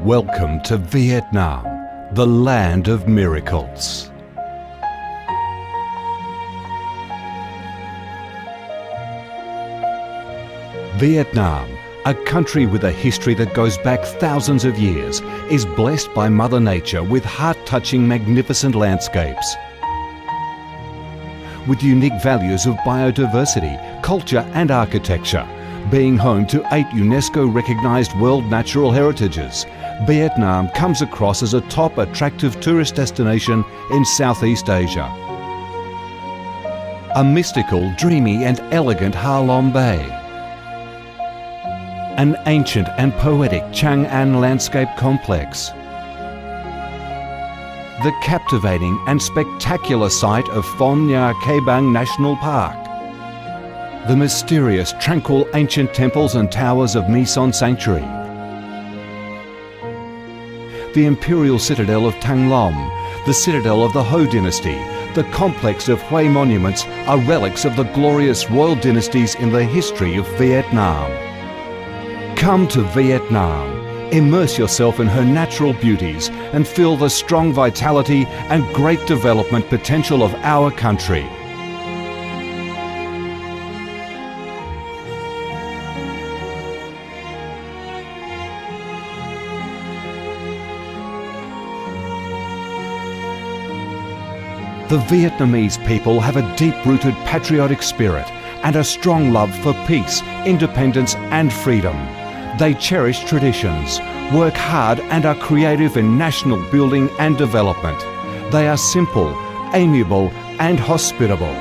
Welcome to Vietnam, the land of miracles. Vietnam, a country with a history that goes back thousands of years, is blessed by Mother Nature with heart-touching, magnificent landscapes. With unique values of biodiversity, culture and architecture, being home to 8 UNESCO-recognised World Natural Heritages, Vietnam comes across as a top attractive tourist destination in Southeast Asia. A mystical, dreamy and elegant Ha Long Bay. An ancient and poetic Chang An landscape complex. The captivating and spectacular site of Phong Nha Ke Bang National Park. The mysterious, tranquil ancient temples and towers of My Son Sanctuary. The imperial citadel of Thăng Long, the citadel of the Ho dynasty, the complex of Hue monuments are relics of the glorious royal dynasties in the history of Vietnam. Come to Vietnam, immerse yourself in her natural beauties and feel the strong vitality and great development potential of our country. The Vietnamese people have a deep-rooted patriotic spirit and a strong love for peace, independence and freedom. They cherish traditions, work hard and are creative in national building and development. They are simple, amiable and hospitable.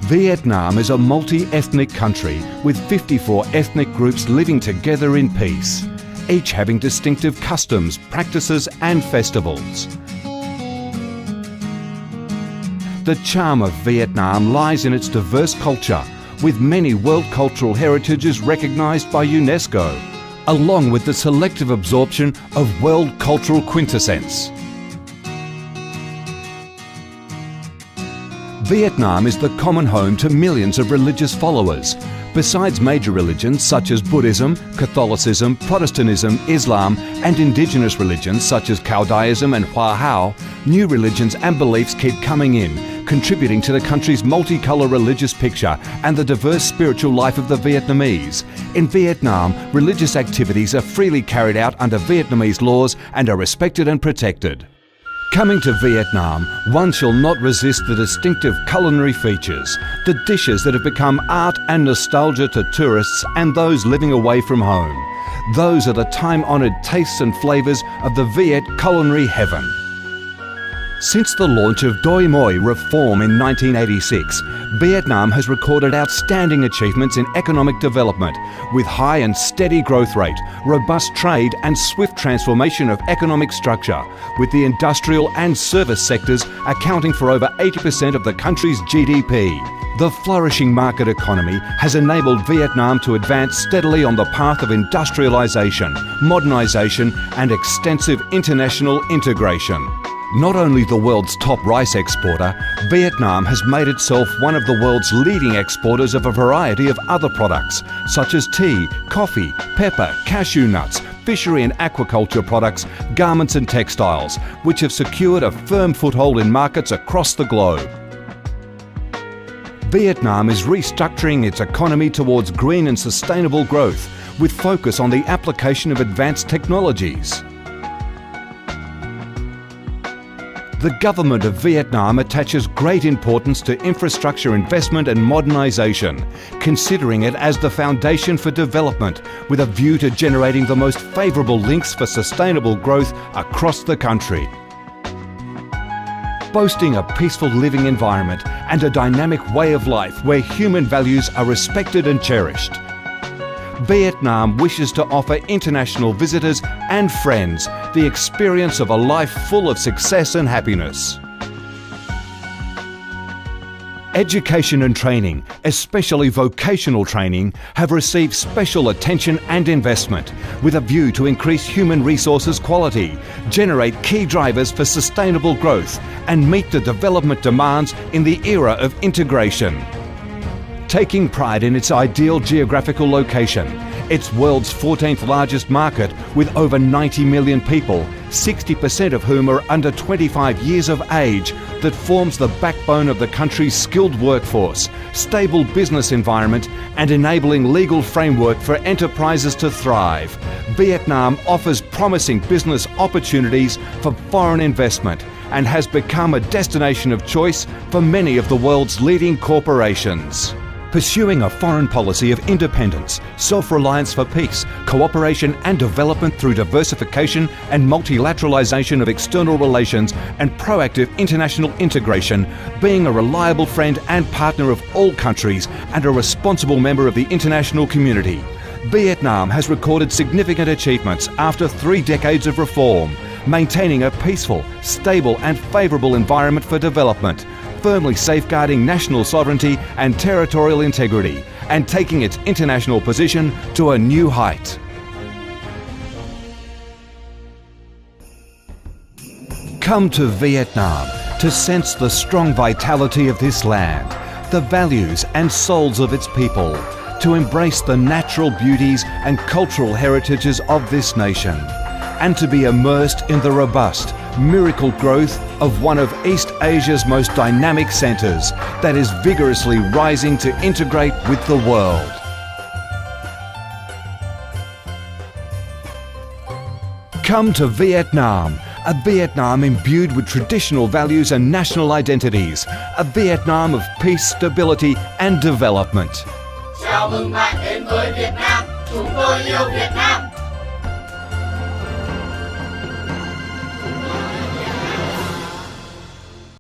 Vietnam is a multi-ethnic country with 54 ethnic groups living together in peace, each having distinctive customs, practices and festivals. The charm of Vietnam lies in its diverse culture, with many World Cultural Heritages recognised by UNESCO, along with the selective absorption of World Cultural Quintessence. Vietnam is the common home to millions of religious followers. Besides major religions such as Buddhism, Catholicism, Protestantism, Islam and indigenous religions such as Caodaism and Hoa Hao, new religions and beliefs keep coming in, contributing to the country's multicolour religious picture and the diverse spiritual life of the Vietnamese. In Vietnam, religious activities are freely carried out under Vietnamese laws and are respected and protected. Coming to Vietnam, one shall not resist the distinctive culinary features, the dishes that have become art and nostalgia to tourists and those living away from home. Those are the time-honoured tastes and flavours of the Viet culinary heaven. Since the launch of Doi Moi reform in 1986, Vietnam has recorded outstanding achievements in economic development, with high and steady growth rate, robust trade and swift transformation of economic structure, with the industrial and service sectors accounting for over 80% of the country's GDP. The flourishing market economy has enabled Vietnam to advance steadily on the path of industrialisation, modernisation and extensive international integration. Not only the world's top rice exporter, Vietnam has made itself one of the world's leading exporters of a variety of other products, such as tea, coffee, pepper, cashew nuts, fishery and aquaculture products, garments and textiles, which have secured a firm foothold in markets across the globe. Vietnam is restructuring its economy towards green and sustainable growth, with focus on the application of advanced technologies. The government of Vietnam attaches great importance to infrastructure investment and modernisation, considering it as the foundation for development, with a view to generating the most favourable links for sustainable growth across the country. Boasting a peaceful living environment and a dynamic way of life where human values are respected and cherished, Vietnam wishes to offer international visitors and friends the experience of a life full of success and happiness. Education and training, especially vocational training, have received special attention and investment with a view to increase human resources quality, generate key drivers for sustainable growth and meet the development demands in the era of integration. Taking pride in its ideal geographical location, its world's 14th largest market with over 90 million people, 60% of whom are under 25 years of age, that forms the backbone of the country's skilled workforce, stable business environment and enabling legal framework for enterprises to thrive. Vietnam offers promising business opportunities for foreign investment and has become a destination of choice for many of the world's leading corporations. Pursuing a foreign policy of independence, self-reliance for peace, cooperation and development through diversification and multilateralization of external relations and proactive international integration, being a reliable friend and partner of all countries and a responsible member of the international community. Vietnam has recorded significant achievements after 3 decades of reform, maintaining a peaceful, stable and favourable environment for development, firmly safeguarding national sovereignty and territorial integrity, and taking its international position to a new height. Come to Vietnam to sense the strong vitality of this land, the values and souls of its people, to embrace the natural beauties and cultural heritages of this nation, and to be immersed in the robust, miracle growth of one of East Asia's most dynamic centres that is vigorously rising to integrate with the world. Come to Vietnam, a Vietnam imbued with traditional values and national identities, a Vietnam of peace, stability and development. Chào mừng bạn đến với Việt Nam, chúng tôi yêu Việt Nam.